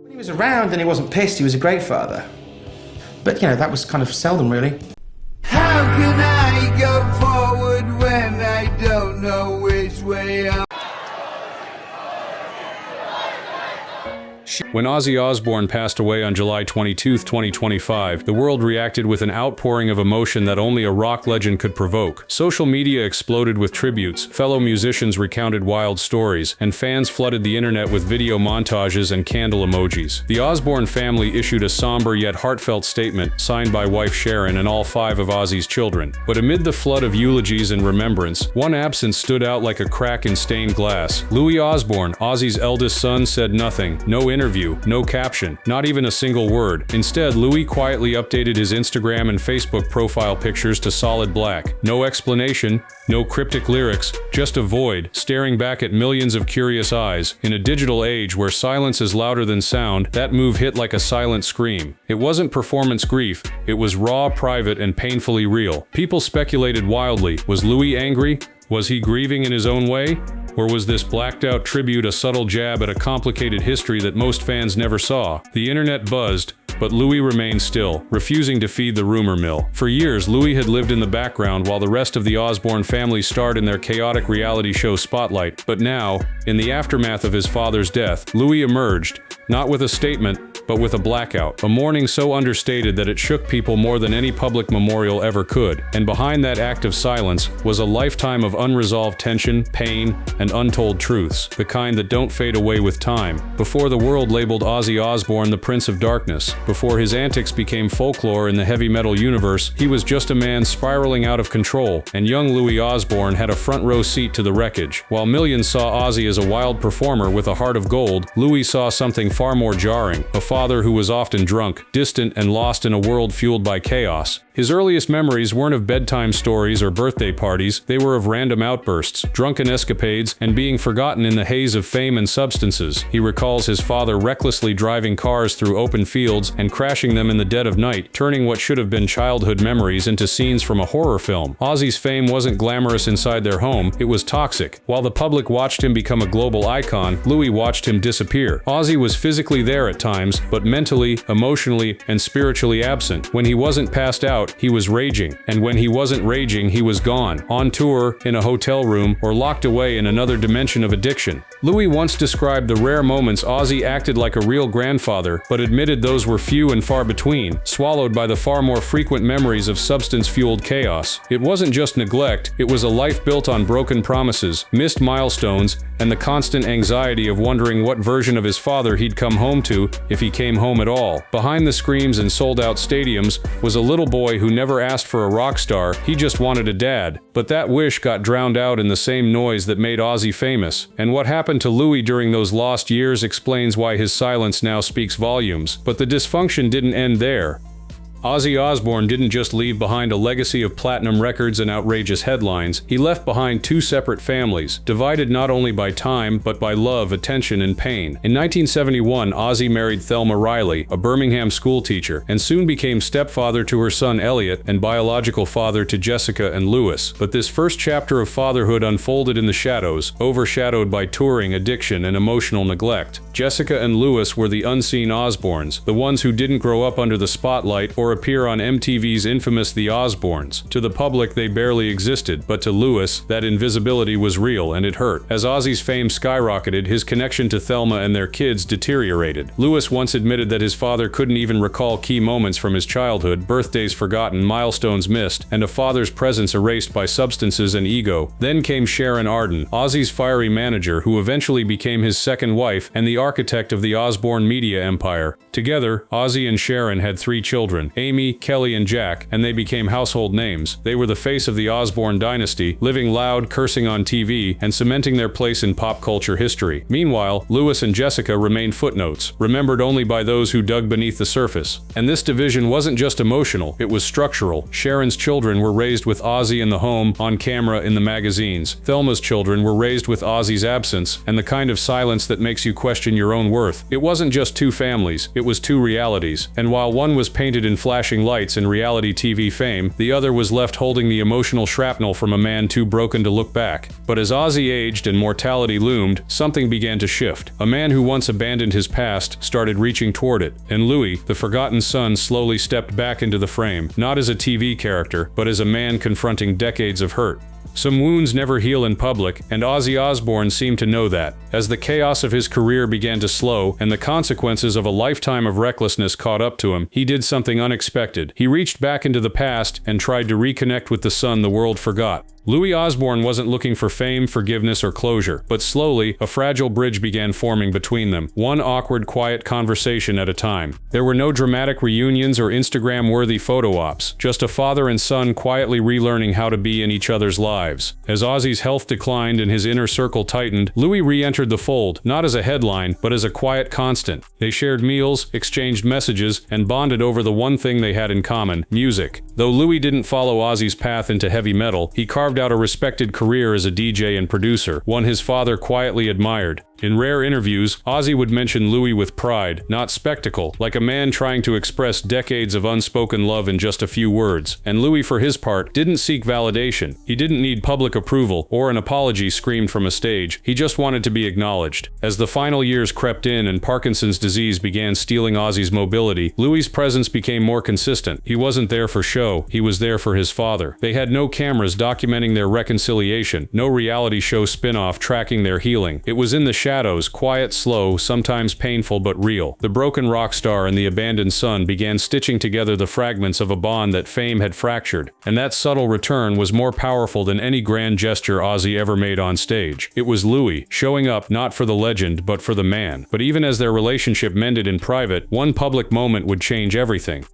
When he was around and he wasn't pissed, he was a great father. But, you know, that was kind of seldom, really. How can I go forward when I don't know which way up? When Ozzy Osbourne passed away on July 22, 2025, the world reacted with an outpouring of emotion that only a rock legend could provoke. Social media exploded with tributes, fellow musicians recounted wild stories, and fans flooded the internet with video montages and candle emojis. The Osbourne family issued a somber yet heartfelt statement, signed by wife Sharon and all 5 of Ozzy's children. But amid the flood of eulogies and remembrance, one absence stood out like a crack in stained glass. Louis Osbourne, Ozzy's eldest son, said nothing, no interview, no caption, not even a single word. Instead, Louis quietly updated his Instagram and Facebook profile pictures to solid black. No explanation, no cryptic lyrics, just a void, staring back at millions of curious eyes. In a digital age where silence is louder than sound, that move hit like a silent scream. It wasn't performance grief, it was raw, private, and painfully real. People speculated wildly. Was Louis angry? Was he grieving in his own way? Or was this blacked-out tribute a subtle jab at a complicated history that most fans never saw? The internet buzzed, but Louis remained still, refusing to feed the rumor mill. For years, Louis had lived in the background while the rest of the Osbourne family starred in their chaotic reality show Spotlight. But now, in the aftermath of his father's death, Louis emerged, not with a statement, but with a blackout. A mourning so understated that it shook people more than any public memorial ever could. And behind that act of silence was a lifetime of unresolved tension, pain, and untold truths, the kind that don't fade away with time. Before the world labeled Ozzy Osbourne the Prince of Darkness, before his antics became folklore in the heavy metal universe, he was just a man spiraling out of control, and young Louis Osbourne had a front row seat to the wreckage. While millions saw Ozzy as a wild performer with a heart of gold, Louis saw something far more jarring, a father who was often drunk, distant, and lost in a world fueled by chaos. His earliest memories weren't of bedtime stories or birthday parties, they were of random outbursts, drunken escapades, and being forgotten in the haze of fame and substances. He recalls his father recklessly driving cars through open fields and crashing them in the dead of night, turning what should have been childhood memories into scenes from a horror film. Ozzy's fame wasn't glamorous inside their home, it was toxic. While the public watched him become a global icon, Louis watched him disappear. Ozzy was physically there at times, but mentally, emotionally, and spiritually absent. When he wasn't passed out, he was raging. And when he wasn't raging, he was gone, on tour, in a hotel room, or locked away in another dimension of addiction. Louis once described the rare moments Ozzy acted like a real grandfather, but admitted those were few and far between, swallowed by the far more frequent memories of substance-fueled chaos. It wasn't just neglect, it was a life built on broken promises, missed milestones, and the constant anxiety of wondering what version of his father he'd come home to, if he came home at all. Behind the screams and sold-out stadiums was a little boy who never asked for a rock star, he just wanted a dad. But that wish got drowned out in the same noise that made Ozzy famous. And what happened to Louis during those lost years explains why his silence now speaks volumes. But the dysfunction didn't end there. Ozzy Osbourne didn't just leave behind a legacy of platinum records and outrageous headlines, he left behind 2 separate families, divided not only by time, but by love, attention, and pain. In 1971, Ozzy married Thelma Riley, a Birmingham schoolteacher, and soon became stepfather to her son Elliot and biological father to Jessica and Lewis. But this first chapter of fatherhood unfolded in the shadows, overshadowed by touring, addiction, and emotional neglect. Jessica and Lewis were the unseen Osbournes, the ones who didn't grow up under the spotlight or appear on MTV's infamous The Osbournes. To the public, they barely existed, but to Lewis, that invisibility was real and it hurt. As Ozzy's fame skyrocketed, his connection to Thelma and their kids deteriorated. Lewis once admitted that his father couldn't even recall key moments from his childhood, birthdays forgotten, milestones missed, and a father's presence erased by substances and ego. Then came Sharon Arden, Ozzy's fiery manager, who eventually became his second wife and the architect of the Osbourne media empire. Together, Ozzy and Sharon had 3 children, Amy, Kelly, and Jack, and they became household names. They were the face of the Osbourne dynasty, living loud, cursing on TV, and cementing their place in pop culture history. Meanwhile, Lewis and Jessica remained footnotes, remembered only by those who dug beneath the surface. And this division wasn't just emotional, it was structural. Sharon's children were raised with Ozzy in the home, on camera, in the magazines. Thelma's children were raised with Ozzy's absence, and the kind of silence that makes you question question your own worth. It wasn't just two families, it was two realities. And while one was painted in flashing lights and reality TV fame, the other was left holding the emotional shrapnel from a man too broken to look back. But as Ozzy aged and mortality loomed, something began to shift. A man who once abandoned his past started reaching toward it, and Louis, the forgotten son, slowly stepped back into the frame, not as a TV character, but as a man confronting decades of hurt. Some wounds never heal in public, and Ozzy Osbourne seemed to know that. As the chaos of his career began to slow, and the consequences of a lifetime of recklessness caught up to him, he did something unexpected. He reached back into the past and tried to reconnect with the son the world forgot. Louis Osbourne wasn't looking for fame, forgiveness, or closure, but slowly, a fragile bridge began forming between them, one awkward, quiet conversation at a time. There were no dramatic reunions or Instagram-worthy photo ops, just a father and son quietly relearning how to be in each other's lives. As Ozzy's health declined and his inner circle tightened, Louis re-entered the fold, not as a headline, but as a quiet constant. They shared meals, exchanged messages, and bonded over the one thing they had in common: music. Though Louis didn't follow Ozzy's path into heavy metal, he carved out a respected career as a DJ and producer, one his father quietly admired. In rare interviews, Ozzy would mention Louis with pride, not spectacle, like a man trying to express decades of unspoken love in just a few words. And Louis, for his part, didn't seek validation. He didn't need public approval or an apology screamed from a stage. He just wanted to be acknowledged. As the final years crept in and Parkinson's disease began stealing Ozzy's mobility, Louis's presence became more consistent. He wasn't there for show, he was there for his father. They had no cameras documenting their reconciliation, no reality show spin-off tracking their healing. It was in the shadows, quiet, slow, sometimes painful but real. The broken rock star and the abandoned son began stitching together the fragments of a bond that fame had fractured. And that subtle return was more powerful than any grand gesture Ozzy ever made on stage. It was Louis, showing up not for the legend, but for the man. But even as their relationship mended in private, one public moment would change everything.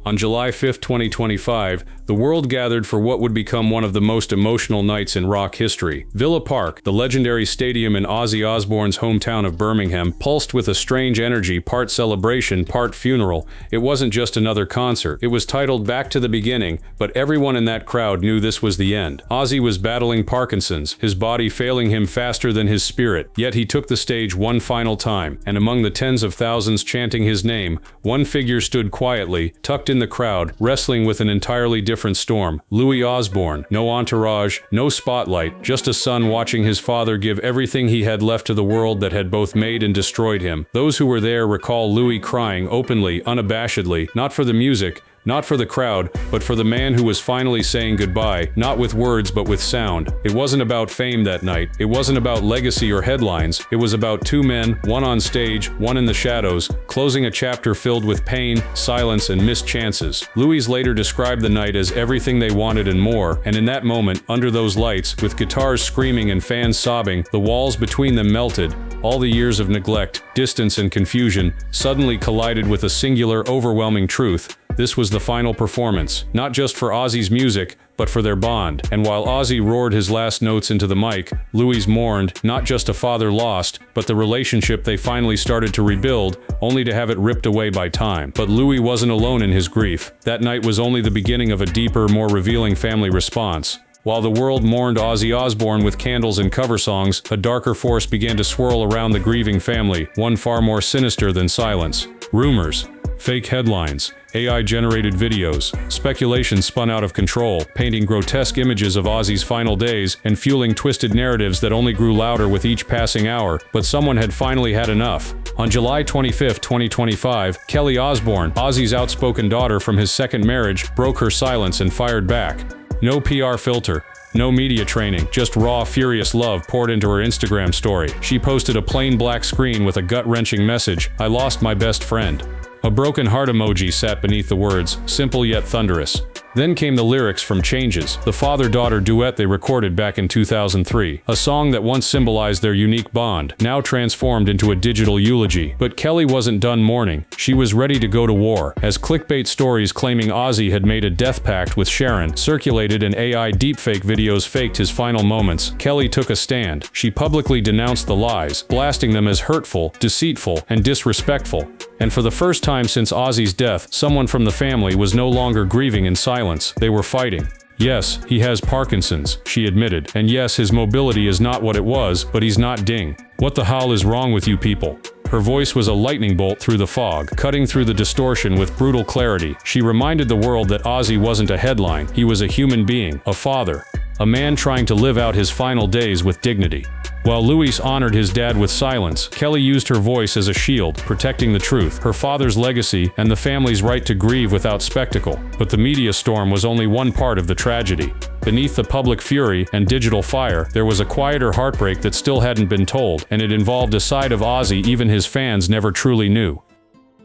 On July 5, 2025, the world gathered for what would become one of the most emotional nights in rock history. Villa Park, the legendary stadium in Ozzy Osbourne's hometown of Birmingham, pulsed with a strange energy, part celebration, part funeral. It wasn't just another concert. It was titled Back to the Beginning, but everyone in that crowd knew this was the end. Ozzy was battling Parkinson's, his body failing him faster than his spirit, yet he took the stage one final time, and among the tens of thousands chanting his name, one figure stood quietly, tucked in the crowd, wrestling with an entirely different storm. Louis Osbourne. No entourage, no spotlight, just a son watching his father give everything he had left to the world that had both made and destroyed him. Those who were there recall Louis crying openly, unabashedly, not for the music, not for the crowd, but for the man who was finally saying goodbye, not with words but with sound. It wasn't about fame that night. It wasn't about legacy or headlines. It was about two men, one on stage, one in the shadows, closing a chapter filled with pain, silence, and missed chances. Louis later described the night as everything they wanted and more, and in that moment, under those lights, with guitars screaming and fans sobbing, the walls between them melted. All the years of neglect, distance, and confusion suddenly collided with a singular, overwhelming truth. This was the final performance, not just for Ozzy's music, but for their bond. And while Ozzy roared his last notes into the mic, Louis mourned, not just a father lost, but the relationship they finally started to rebuild, only to have it ripped away by time. But Louis wasn't alone in his grief. That night was only the beginning of a deeper, more revealing family response. While the world mourned Ozzy Osbourne with candles and cover songs, a darker force began to swirl around the grieving family, one far more sinister than silence. Rumors, fake headlines, AI-generated videos, speculation spun out of control, painting grotesque images of Ozzy's final days and fueling twisted narratives that only grew louder with each passing hour. But someone had finally had enough. On July 25, 2025, Kelly Osbourne, Ozzy's outspoken daughter from his second marriage, broke her silence and fired back. No PR filter, no media training, just raw, furious love poured into her Instagram story. She posted a plain black screen with a gut-wrenching message: "I lost my best friend." A broken heart emoji sat beneath the words, simple yet thunderous. Then came the lyrics from Changes, the father-daughter duet they recorded back in 2003. A song that once symbolized their unique bond, now transformed into a digital eulogy. But Kelly wasn't done mourning. She was ready to go to war. As clickbait stories claiming Ozzy had made a death pact with Sharon circulated and AI deepfake videos faked his final moments, Kelly took a stand. She publicly denounced the lies, blasting them as hurtful, deceitful, and disrespectful. And for the first time since Ozzy's death, someone from the family was no longer grieving in silence. They were fighting. Yes, he has Parkinson's, she admitted, and yes, his mobility is not what it was, but he's not ding. What the hell is wrong with you people? Her voice was a lightning bolt through the fog, cutting through the distortion with brutal clarity. She reminded the world that Ozzy wasn't a headline, he was a human being, a father, a man trying to live out his final days with dignity. While Louis honored his dad with silence, Kelly used her voice as a shield, protecting the truth, her father's legacy, and the family's right to grieve without spectacle. But the media storm was only one part of the tragedy. Beneath the public fury and digital fire, there was a quieter heartbreak that still hadn't been told, and it involved a side of Ozzy even his fans never truly knew.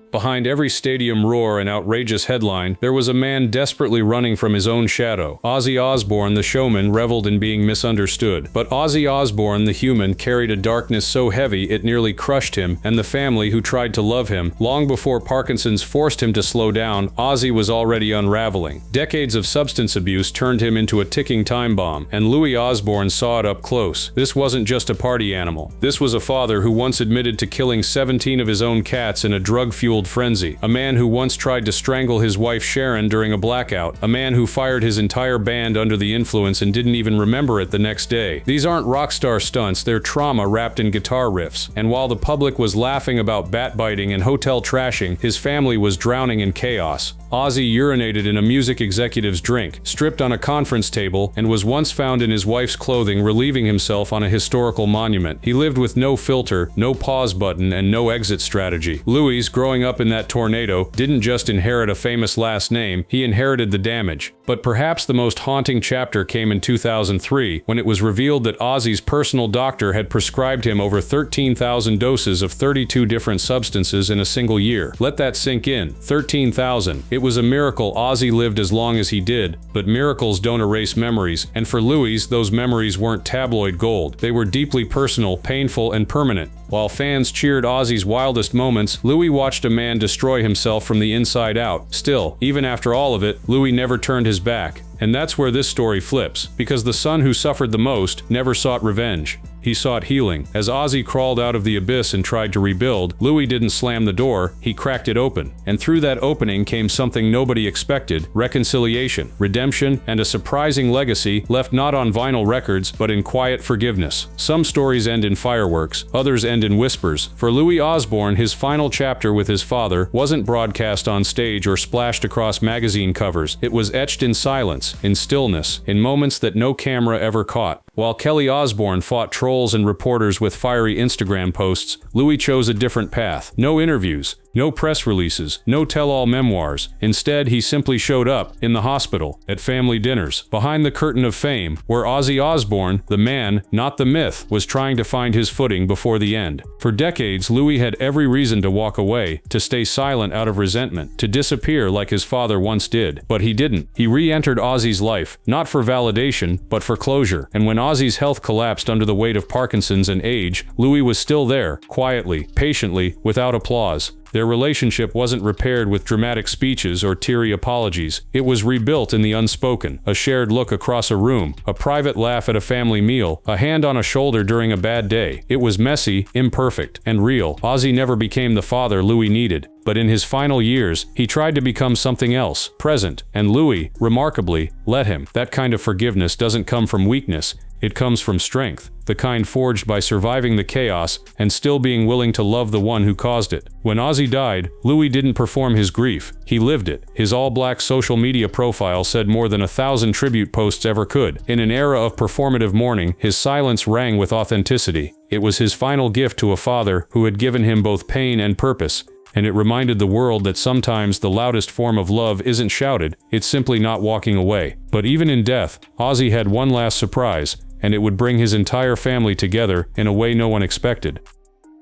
Behind every stadium roar and outrageous headline, there was a man desperately running from his own shadow. Ozzy Osbourne, the showman, reveled in being misunderstood. But Ozzy Osbourne, the human, carried a darkness so heavy it nearly crushed him and the family who tried to love him. Long before Parkinson's forced him to slow down, Ozzy was already unraveling. Decades of substance abuse turned him into a ticking time bomb, and Louis Osbourne saw it up close. This wasn't just a party animal. This was a father who once admitted to killing 17 of his own cats in a drug-fueled frenzy, a man who once tried to strangle his wife Sharon during a blackout, a man who fired his entire band under the influence and didn't even remember it the next day. These aren't rock star stunts, they're trauma wrapped in guitar riffs. And while the public was laughing about bat biting and hotel trashing, his family was drowning in chaos. Ozzy urinated in a music executive's drink, stripped on a conference table, and was once found in his wife's clothing relieving himself on a historical monument. He lived with no filter, no pause button, and no exit strategy. Louis, growing up in that tornado, didn't just inherit a famous last name, he inherited the damage. But perhaps the most haunting chapter came in 2003, when it was revealed that Ozzy's personal doctor had prescribed him over 13,000 doses of 32 different substances in a single year. Let that sink in. 13,000. It was a miracle Ozzy lived as long as he did, but miracles don't erase memories, and for Louis, those memories weren't tabloid gold. They were deeply personal, painful, and permanent. While fans cheered Ozzy's wildest moments, Louis watched a man destroy himself from the inside out. Still, even after all of it, Louis never turned his back. And that's where this story flips, because the son who suffered the most never sought revenge. He sought healing. As Ozzy crawled out of the abyss and tried to rebuild, Louis didn't slam the door, he cracked it open. And through that opening came something nobody expected: reconciliation, redemption, and a surprising legacy left not on vinyl records, but in quiet forgiveness. Some stories end in fireworks, others end in whispers. For Louis Osbourne, his final chapter with his father wasn't broadcast on stage or splashed across magazine covers. It was etched in silence, in stillness, in moments that no camera ever caught. While Kelly Osbourne fought trolls and reporters with fiery Instagram posts, Louis chose a different path. No interviews, no press releases, no tell-all memoirs. Instead, he simply showed up, in the hospital, at family dinners, behind the curtain of fame, where Ozzy Osbourne, the man, not the myth, was trying to find his footing before the end. For decades, Louis had every reason to walk away, to stay silent out of resentment, to disappear like his father once did. But he didn't. He re-entered Ozzy's life, not for validation, but for closure. And when Ozzy's health collapsed under the weight of Parkinson's and age, Louis was still there, quietly, patiently, without applause. Their relationship wasn't repaired with dramatic speeches or teary apologies. It was rebuilt in the unspoken. A shared look across a room, a private laugh at a family meal, a hand on a shoulder during a bad day. It was messy, imperfect, and real. Ozzy never became the father Louis needed, but in his final years, he tried to become something else, present, and Louis, remarkably, let him. That kind of forgiveness doesn't come from weakness. It comes from strength, the kind forged by surviving the chaos and still being willing to love the one who caused it. When Ozzy died, Louis didn't perform his grief, he lived it. His all-black social media profile said more than 1,000 tribute posts ever could. In an era of performative mourning, his silence rang with authenticity. It was his final gift to a father who had given him both pain and purpose. And it reminded the world that sometimes the loudest form of love isn't shouted, it's simply not walking away. But even in death, Ozzy had one last surprise, and it would bring his entire family together in a way no one expected.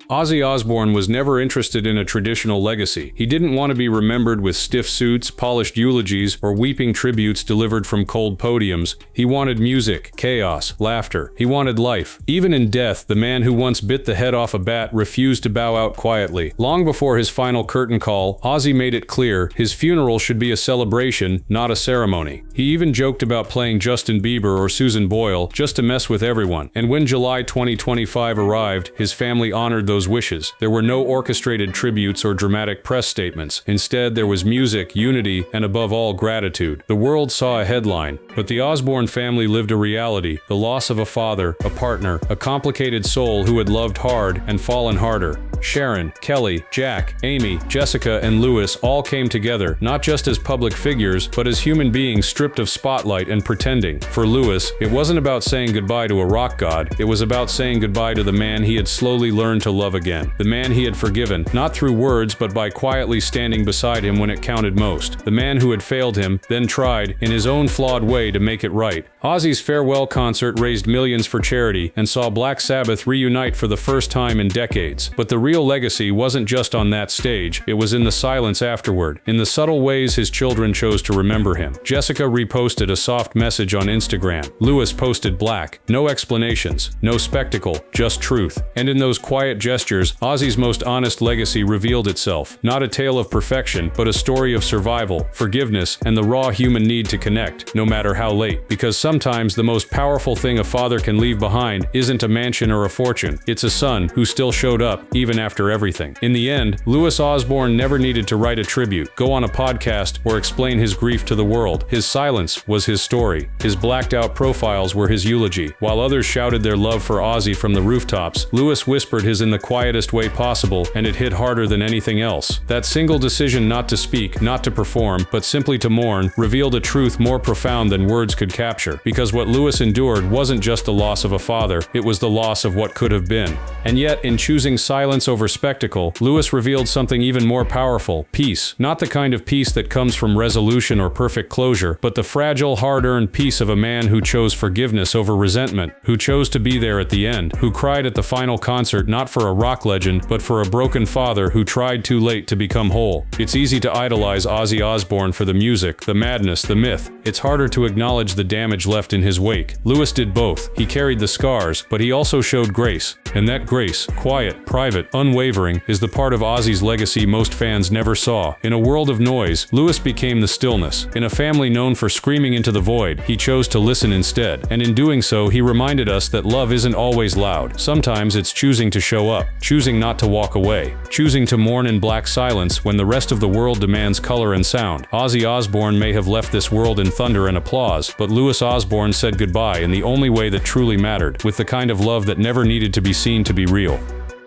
Ozzy Osbourne was never interested in a traditional legacy. He didn't want to be remembered with stiff suits, polished eulogies, or weeping tributes delivered from cold podiums. He wanted music, chaos, laughter. He wanted life. Even in death, the man who once bit the head off a bat refused to bow out quietly. Long before his final curtain call, Ozzy made it clear his funeral should be a celebration, not a ceremony. He even joked about playing Justin Bieber or Susan Boyle just to mess with everyone. And when July 2025 arrived, his family honored those those wishes. There were no orchestrated tributes or dramatic press statements. Instead, there was music, unity, and above all, gratitude. The world saw a headline, but the Osbourne family lived a reality: the loss of a father, a partner, a complicated soul who had loved hard and fallen harder. Sharon, Kelly, Jack, Amy, Jessica, and Louis all came together, not just as public figures, but as human beings stripped of spotlight and pretending. For Louis, it wasn't about saying goodbye to a rock god, it was about saying goodbye to the man he had slowly learned to love again. The man he had forgiven, not through words but by quietly standing beside him when it counted most. The man who had failed him, then tried, in his own flawed way, to make it right. Ozzy's farewell concert raised millions for charity and saw Black Sabbath reunite for the first time in decades. But the real legacy wasn't just on that stage, it was in the silence afterward, in the subtle ways his children chose to remember him. Jessica reposted a soft message on Instagram. Louis posted black. No explanations, no spectacle, just truth. And in those quiet gestures, Ozzy's most honest legacy revealed itself. Not a tale of perfection, but a story of survival, forgiveness, and the raw human need to connect, no matter how late. Because sometimes the most powerful thing a father can leave behind isn't a mansion or a fortune. It's a son who still showed up, even after everything. In the end, Louis Osbourne never needed to write a tribute, go on a podcast, or explain his grief to the world. His silence was his story. His blacked-out profiles were his eulogy. While others shouted their love for Ozzy from the rooftops, Louis whispered his in the quietest way possible, and it hit harder than anything else. That single decision not to speak, not to perform, but simply to mourn, revealed a truth more profound than words could capture. Because what Louis endured wasn't just the loss of a father, it was the loss of what could have been. And yet, in choosing silence over spectacle, Louis revealed something even more powerful: peace. Not the kind of peace that comes from resolution or perfect closure, but the fragile, hard-earned peace of a man who chose forgiveness over resentment, who chose to be there at the end, who cried at the final concert not for a rock legend, but for a broken father who tried too late to become whole. It's easy to idolize Ozzy Osbourne for the music, the madness, the myth. It's harder to acknowledge the damage left in his wake. Louis did both. He carried the scars, but he also showed grace. And that grace, quiet, private, unwavering, is the part of Ozzy's legacy most fans never saw. In a world of noise, Louis became the stillness. In a family known for screaming into the void, he chose to listen instead. And in doing so, he reminded us that love isn't always loud. Sometimes it's choosing to show up, choosing not to walk away, choosing to mourn in black silence when the rest of the world demands color and sound. Ozzy Osbourne may have left this world in thunder and applause, but Louis Osbourne said goodbye in the only way that truly mattered, with the kind of love that never needed to be seen to be real.